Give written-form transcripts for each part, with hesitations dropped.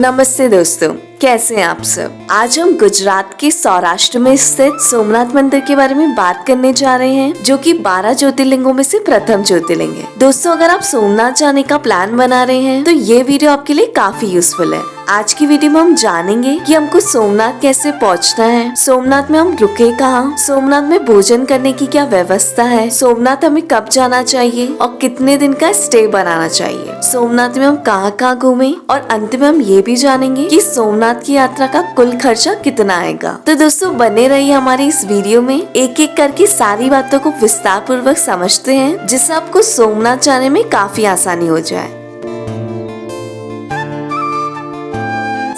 नमस्ते दोस्तों, कैसे हैं आप सब। आज हम गुजरात के सौराष्ट्र में स्थित सोमनाथ मंदिर के बारे में बात करने जा रहे हैं, जो कि 12 ज्योतिर्लिंगों में से प्रथम ज्योतिर्लिंग है। दोस्तों, अगर आप सोमनाथ जाने का प्लान बना रहे हैं तो ये वीडियो आपके लिए काफी यूजफुल है। आज की वीडियो में हम जानेंगे कि हमको सोमनाथ कैसे पहुंचना है, सोमनाथ में हम रुके कहाँ, सोमनाथ में भोजन करने की क्या व्यवस्था है, सोमनाथ हमें कब जाना चाहिए और कितने दिन का स्टे बनाना चाहिए, सोमनाथ में हम कहाँ कहाँ घूमे और अंत में हम ये भी जानेंगे कि सोमनाथ की यात्रा का कुल खर्चा कितना आएगा। तो दोस्तों, बने रहिए हमारे इस वीडियो में, एक एक करके सारी बातों को विस्तार पूर्वक समझते हैं, जिससे आपको सोमनाथ जाने में काफी आसानी हो जाए।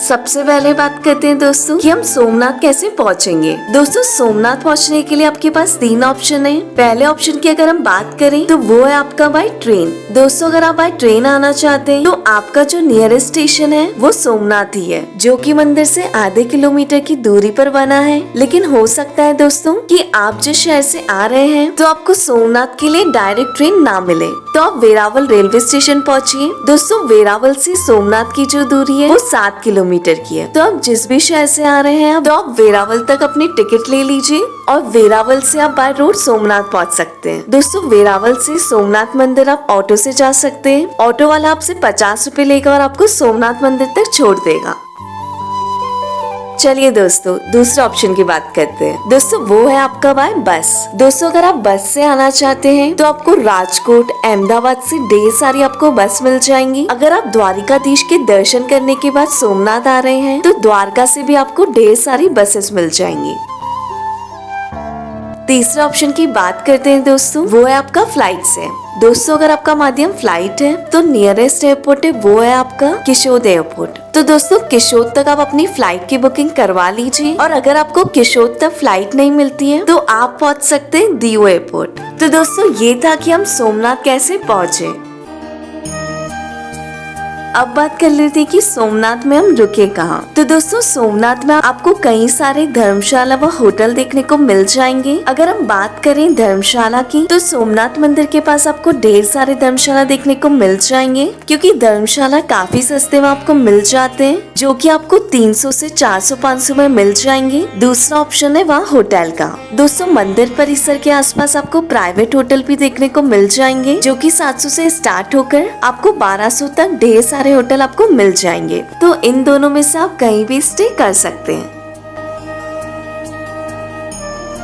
सबसे पहले बात करते हैं दोस्तों कि हम सोमनाथ कैसे पहुंचेंगे। दोस्तों, सोमनाथ पहुंचने के लिए आपके पास 3 ऑप्शन है। पहले ऑप्शन की अगर हम बात करें तो वो है आपका बाय ट्रेन। दोस्तों, अगर आप बाय ट्रेन आना चाहते हैं तो आपका जो नियरेस्ट स्टेशन है वो सोमनाथ ही है, जो कि मंदिर से आधे किलोमीटर की दूरी पर बना है। लेकिन हो सकता है दोस्तों कि आप जिस शहर से आ रहे हैं तो आपको सोमनाथ के लिए डायरेक्ट ट्रेन ना मिले, तो आप वेरावल रेलवे स्टेशन पहुँचिए। दोस्तों, वेरावल से सोमनाथ की जो दूरी है वो 7 किलोमीटर की है। तो आप जिस भी शहर से आ रहे हैं तो आप वेरावल तक अपनी टिकट ले लीजिए और वेरावल से आप बाय रोड सोमनाथ पहुंच सकते हैं। दोस्तों, वेरावल से सोमनाथ मंदिर आप ऑटो से जा सकते हैं। ऑटो वाला आपसे 50 रुपए लेगा और आपको सोमनाथ मंदिर तक छोड़ देगा। चलिए दोस्तों, दूसरे ऑप्शन की बात करते हैं। दोस्तों, वो है आपका बाय बस। दोस्तों, अगर आप बस से आना चाहते हैं तो आपको राजकोट, अहमदाबाद से ढेर सारी आपको बस मिल जाएंगी। अगर आप द्वारिकाधीश के दर्शन करने के बाद सोमनाथ आ रहे हैं तो द्वारका से भी आपको ढेर सारी बसेस मिल जाएंगी। तीसरे ऑप्शन की बात करते हैं दोस्तों, वो है आपका फ्लाइट से। दोस्तों, अगर आपका माध्यम फ्लाइट है तो नियरेस्ट एयरपोर्ट है वो है आपका किशोद एयरपोर्ट। तो दोस्तों, किशोद तक आप अपनी फ्लाइट की बुकिंग करवा लीजिए और अगर आपको किशोद तक फ्लाइट नहीं मिलती है तो आप पहुंच सकते हैं दीव एयरपोर्ट। तो दोस्तों, ये था कि हम सोमनाथ कैसे पहुंचे। अब बात कर लेते हैं कि सोमनाथ में हम रुके कहाँ। तो दोस्तों, सोमनाथ में आपको कई सारे धर्मशाला व होटल देखने को मिल जाएंगे। अगर हम बात करें धर्मशाला की तो सोमनाथ मंदिर के पास आपको ढेर सारे धर्मशाला देखने को मिल जाएंगे, क्योंकि धर्मशाला काफी सस्ते में आपको मिल जाते हैं, जो कि आपको 300 से 400-500 में मिल जाएंगे। दूसरा ऑप्शन है वहाँ होटल का। दोस्तों, मंदिर परिसर के आसपास आपको प्राइवेट होटल भी देखने को मिल जाएंगे, जो कि 700 से स्टार्ट होकर आपको 1200 तक ढेर सारे होटल आपको मिल जाएंगे। तो इन दोनों में से आप कहीं भी स्टे कर सकते हैं।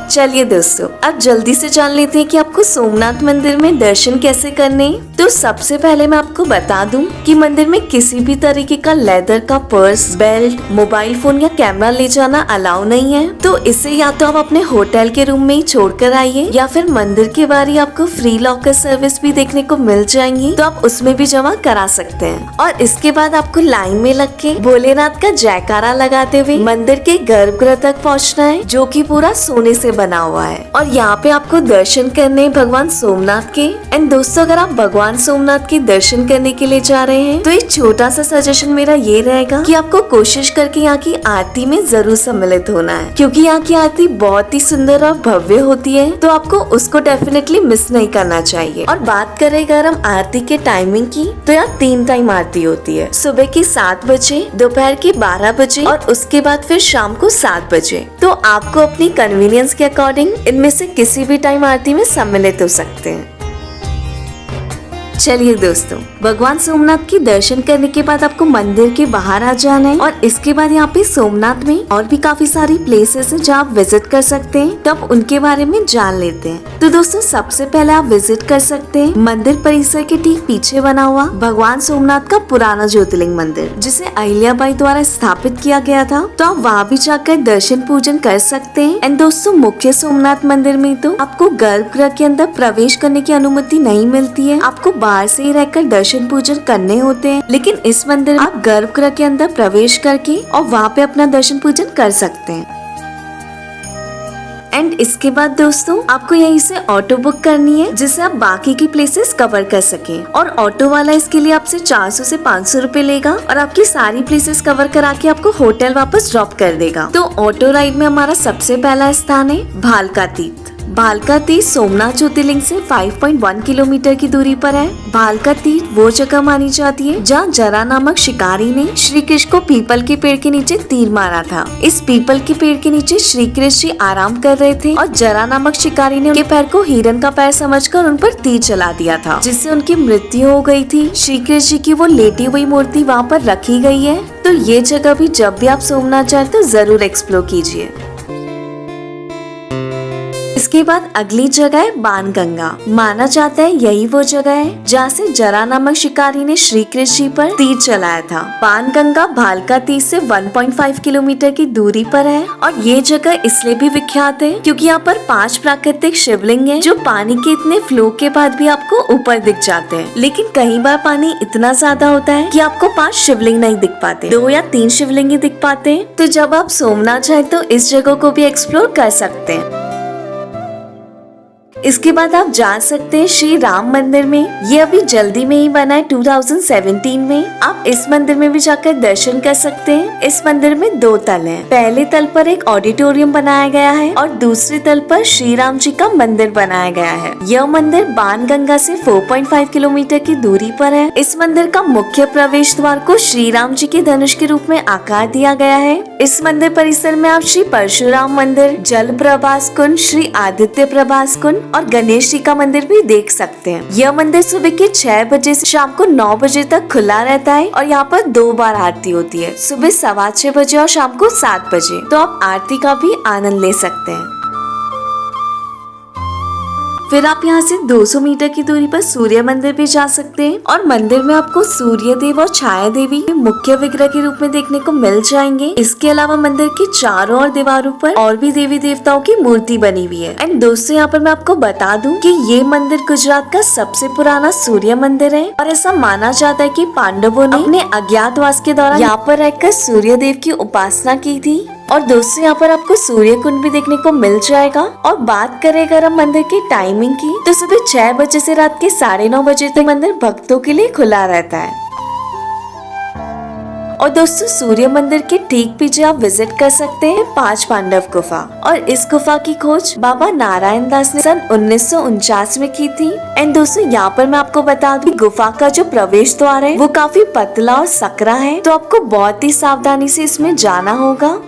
चलिए दोस्तों, अब जल्दी से जान लेते हैं कि आपको सोमनाथ मंदिर में दर्शन कैसे करने। तो सबसे पहले मैं आपको बता दूं कि मंदिर में किसी भी तरीके का लेदर का पर्स, बेल्ट, मोबाइल फोन या कैमरा ले जाना अलाउ नहीं है। तो इसे या तो आप अपने होटल के रूम में ही छोड़ कर आइए, या फिर मंदिर के बाहर ही आपको फ्री लॉकर सर्विस भी देखने को मिल जाएंगी, तो आप उसमें भी जमा करा सकते हैं। और इसके बाद आपको लाइन में लग के भोलेनाथ का जयकारा लगाते हुए मंदिर के गर्भगृह तक पहुँचना है, जो कि पूरा सोने से बना हुआ है। और यहाँ पे आपको दर्शन करने भगवान सोमनाथ के। एंड दोस्तों, अगर आप भगवान सोमनाथ के दर्शन करने के लिए जा रहे हैं तो एक छोटा सा सजेशन मेरा ये रहेगा कि आपको कोशिश करके यहाँ की आरती में जरूर सम्मिलित होना है, क्योंकि यहाँ की आरती बहुत ही सुंदर और भव्य होती है, तो आपको उसको डेफिनेटली मिस नहीं करना चाहिए। और बात करें अगर हम आरती के टाइमिंग की, तो यहाँ 3 टाइम आरती होती है, सुबह की 7 बजे, दोपहर की 12 बजे और उसके बाद फिर शाम को 7 बजे। तो आपको अपनी कन्वीनियंस के अकॉर्डिंग इनमें से किसी भी टाइम आरती में सम्मिलित हो सकते हैं। चलिए दोस्तों, भगवान सोमनाथ के दर्शन करने के बाद आपको मंदिर के बाहर आ जाना है और इसके बाद यहाँ पे सोमनाथ में और भी काफी सारी प्लेसेस हैं जहाँ आप विजिट कर सकते हैं, तो आप उनके बारे में जान लेते हैं। तो दोस्तों, सबसे पहले आप विजिट कर सकते हैं मंदिर परिसर के ठीक पीछे बना हुआ भगवान सोमनाथ का पुराना ज्योतिर्लिंग मंदिर, जिसे अहिल्याबाई द्वारा स्थापित किया गया था। तो आप वहाँ भी जाकर दर्शन पूजन कर सकते हैं। एंड दोस्तों, मुख्य सोमनाथ मंदिर में तो आपको गर्भगृह के अंदर प्रवेश करने की अनुमति नहीं मिलती है, आपको बाहर से ही रहकर दर्शन पूजन करने होते हैं। लेकिन इस मंदिर में आप गर्भगृह के अंदर प्रवेश करके और वहाँ पे अपना दर्शन पूजन कर सकते हैं। एंड इसके बाद दोस्तों, आपको यहीं से ऑटो बुक करनी है, जिससे आप बाकी की प्लेसेस कवर कर सकें। और ऑटो वाला इसके लिए आपसे 400 से 500 रुपए लेगा और आपकी सारी प्लेसेस कवर करा के आपको होटल वापस ड्रॉप कर देगा। तो ऑटो राइड में हमारा सबसे पहला स्थान है भालका तीर्थ। भालका तीर्थ सोमनाथ ज्योतिर्लिंग से 5.1 किलोमीटर की दूरी पर है। भालका तीर्थ वो जगह मानी जाती है जहाँ जरा नामक शिकारी ने श्री कृष्ण को पीपल के पेड़ के नीचे तीर मारा था। इस पीपल के पेड़ के नीचे श्री कृष्ण जी आराम कर रहे थे और जरा नामक शिकारी ने उनके पैर को हिरन का पैर समझकर उन पर तीर चला दिया था, जिससे उनकी मृत्यु हो गई थी। श्री कृष्ण जी की वो लेटी हुई मूर्ति वहाँ पर रखी गई है। तो ये जगह भी जब भी आप सोमनाथ जाए तो जरूर एक्सप्लोर कीजिए। इसके बाद अगली जगह है बाणगंगा। माना जाता है यही वो जगह है जहाँ से जरा नामक शिकारी ने श्री कृष्ण जी पर तीर चलाया था। बाणगंगा भालका तीर्थ से 1.5 किलोमीटर की दूरी पर है और ये जगह इसलिए भी विख्यात है क्योंकि यहाँ पर 5 प्राकृतिक शिवलिंग हैं जो पानी के इतने फ्लो के बाद भी आपको ऊपर दिख जाते हैं। लेकिन कई बार पानी इतना ज्यादा होता है कि आपको 5 शिवलिंग नहीं दिख पाते, 2 या 3 शिवलिंग ही दिख पाते हैं। तो जब आप सोमनाथ जाए तो इस जगह को भी एक्सप्लोर कर सकते हैं। इसके बाद आप जा सकते हैं श्री राम मंदिर में। ये अभी जल्दी में ही बना है 2017 में। आप इस मंदिर में भी जाकर दर्शन कर सकते हैं। इस मंदिर में 2 तल हैं। पहले तल पर एक ऑडिटोरियम बनाया गया है और दूसरे तल पर श्री राम जी का मंदिर बनाया गया है। यह मंदिर बाणगंगा से 4.5 किलोमीटर की दूरी पर है। इस मंदिर का मुख्य प्रवेश द्वार को श्री राम जी के धनुष के रूप में आकार दिया गया है। इस मंदिर परिसर में आप श्री परशुराम मंदिर, जल प्रभास कुंड, श्री आदित्य प्रभास कुंड और गणेश जी का मंदिर भी देख सकते हैं। यह मंदिर सुबह के 6 बजे से शाम को 9 बजे तक खुला रहता है और यहाँ पर 2 बार आरती होती है, सुबह 6:15 बजे और शाम को 7 बजे। तो आप आरती का भी आनंद ले सकते हैं। फिर आप यहाँ से 200 मीटर की दूरी पर सूर्य मंदिर भी जा सकते हैं और मंदिर में आपको सूर्य देव और छाया देवी मुख्य विग्रह के रूप में देखने को मिल जाएंगे। इसके अलावा मंदिर के चारों ओर दीवारों पर और भी देवी देवताओं की मूर्ति बनी हुई है। एंड दोस्तों यहाँ पर मैं आपको बता दूं कि ये मंदिर गुजरात का सबसे पुराना सूर्य मंदिर है और ऐसा माना जाता है कि पांडवों ने अपने अज्ञातवास के दौरान यहाँ पर रहकर सूर्य देव की उपासना की थी। और दोस्तों यहाँ पर आपको सूर्य कुंड भी देखने को मिल जाएगा। और बात करें अगर हम मंदिर की टाइमिंग की तो सुबह 6 बजे से रात के 9:30 बजे तक मंदिर भक्तों के लिए खुला रहता है। और दोस्तों सूर्य मंदिर के ठीक पीछे आप विजिट कर सकते हैं 5 पांडव गुफा। और इस गुफा की खोज बाबा नारायण दास ने सन 1949 में की थी। एंड दोस्तों यहाँ पर मैं आपको बता दूं गुफा का जो प्रवेश द्वार है वो काफी पतला और सकरा है, तो आपको बहुत ही सावधानी से इसमें जाना होगा।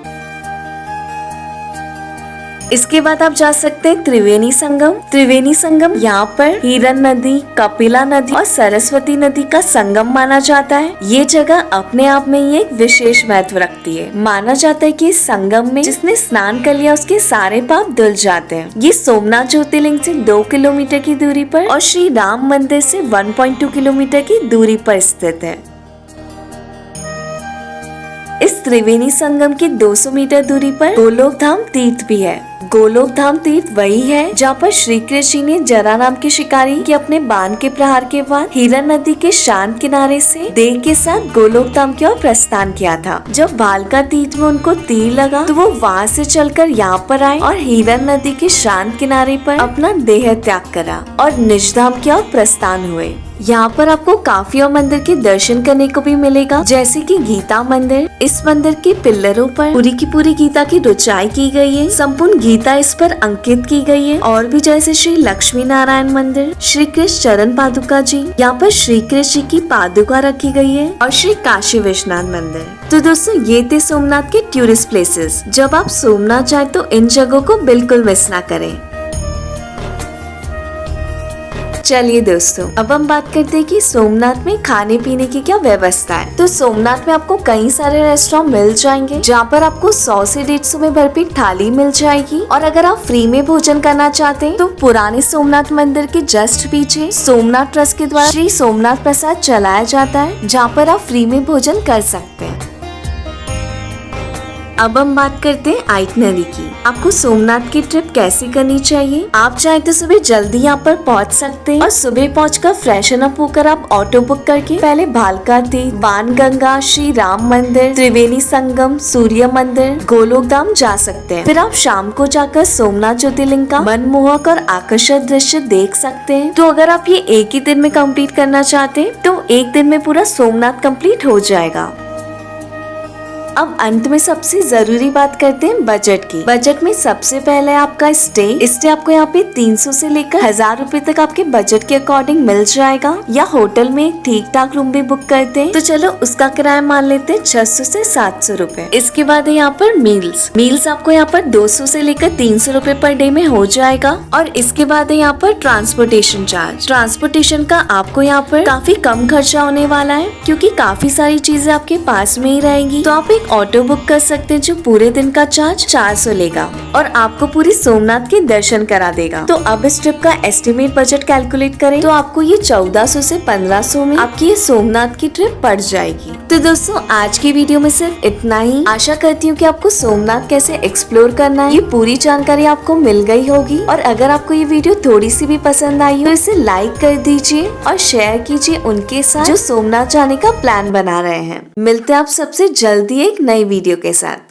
इसके बाद आप जा सकते हैं त्रिवेणी संगम। त्रिवेणी संगम यहाँ पर हिरन नदी, कपिला नदी और सरस्वती नदी का संगम माना जाता है। ये जगह अपने आप में ही एक विशेष महत्व रखती है। माना जाता है कि इस संगम में जिसने स्नान कर लिया उसके सारे पाप धुल जाते हैं। ये सोमनाथ ज्योतिर्लिंग से 2 किलोमीटर की दूरी पर और श्री राम मंदिर से 1.2 किलोमीटर की दूरी पर स्थित है। इस त्रिवेणी संगम की 200 मीटर दूरी पर गोलोक धाम तीर्थ भी है। गोलोक धाम तीर्थ वही है जहाँ पर श्री कृष्ण ने जरा नाम के शिकारी के अपने बाण के प्रहार के बाद हिरन नदी के शांत किनारे से देह के साथ गोलोक धाम की ओर प्रस्थान किया था। जब भालका तीर्थ में उनको तीर लगा तो वो वहाँ से चलकर यहाँ पर आए और हिरन नदी के शांत किनारे पर अपना देह त्याग करा और निजधाम की ओर प्रस्थान हुए। यहाँ पर आपको काफी और मंदिर के दर्शन करने को भी मिलेगा, जैसे कि गीता मंदिर। इस मंदिर के पिल्लरों पर पूरी की पूरी गीता की रुचाई की गई है। संपूर्ण गीता इस पर अंकित की गई है। और भी जैसे श्री लक्ष्मी नारायण मंदिर, श्री कृष्ण चरण पादुका जी, यहाँ पर श्री कृष्ण जी की पादुका रखी गई है और श्री काशी विश्वनाथ मंदिर। तो दोस्तों ये थे सोमनाथ के टूरिस्ट प्लेसेस। जब आप सोमनाथ जाए तो इन जगहों को बिल्कुल मिस ना करें। चलिए दोस्तों अब हम बात करते हैं कि सोमनाथ में खाने पीने की क्या व्यवस्था है। तो सोमनाथ में आपको कई सारे रेस्टोरेंट मिल जाएंगे जहाँ पर आपको 100 से 150 में भरपेट थाली मिल जाएगी। और अगर आप फ्री में भोजन करना चाहते हैं तो पुराने सोमनाथ मंदिर के जस्ट पीछे सोमनाथ ट्रस्ट के द्वारा श्री सोमनाथ प्रसाद चलाया जाता है, जहाँ पर आप फ्री में भोजन कर सकते हैं। अब हम बात करते हैं आइटनरी की। आपको सोमनाथ की ट्रिप कैसे करनी चाहिए। आप चाहे तो सुबह जल्दी यहाँ पर पहुँच सकते हैं और सुबह पहुंचकर फ्रेशन अप होकर आप ऑटो बुक करके पहले भालका तीर्थ, बाणगंगा, श्री राम मंदिर, त्रिवेणी संगम, सूर्य मंदिर, गोलोक धाम जा सकते हैं। फिर आप शाम को जाकर सोमनाथ ज्योतिर्लिंग का मनमोहक और आकर्षक दृश्य देख सकते हैं। तो अगर आप ये एक ही दिन में कंप्लीट करना चाहते हैं तो एक दिन में पूरा सोमनाथ कंप्लीट हो जाएगा। अब अंत में सबसे जरूरी बात करते हैं बजट की। बजट में सबसे पहले आपका स्टे आपको यहाँ पे 300 से लेकर 1000 रुपए तक आपके बजट के अकॉर्डिंग मिल जाएगा। या होटल में एक ठीक ठाक रूम भी बुक करते हैं तो चलो उसका किराया मान लेते हैं 600 से 700 रुपए। इसके बाद है यहाँ पर मील्स आपको यहाँ पर 200 से लेकर 300 रुपए पर डे में हो जाएगा। और इसके बाद है यहाँ पर ट्रांसपोर्टेशन चार्ज। ट्रांसपोर्टेशन का आपको यहाँ पर काफी कम खर्चा होने वाला है क्योंकि काफी सारी चीजें आपके पास में ही रहेंगी। तो आप एक ऑटो बुक कर सकते हैं जो पूरे दिन का चार्ज 400 लेगा और आपको पूरी सोमनाथ के दर्शन करा देगा। तो अब इस ट्रिप का एस्टिमेट बजट कैलकुलेट करें तो आपको ये 1400 से 1500 में आपकी ये सोमनाथ की ट्रिप पड़ जाएगी। तो दोस्तों आज की वीडियो में सिर्फ इतना ही। आशा करती हूँ कि आपको सोमनाथ कैसे एक्सप्लोर करना है ये पूरी जानकारी आपको मिल गई होगी। और अगर आपको ये वीडियो थोड़ी सी भी पसंद आई हो तो इसे लाइक कर दीजिए और शेयर कीजिए उनके साथ जो सोमनाथ जाने का प्लान बना रहे हैं। मिलते हैं आप सबसे जल्दी एक नई वीडियो के साथ।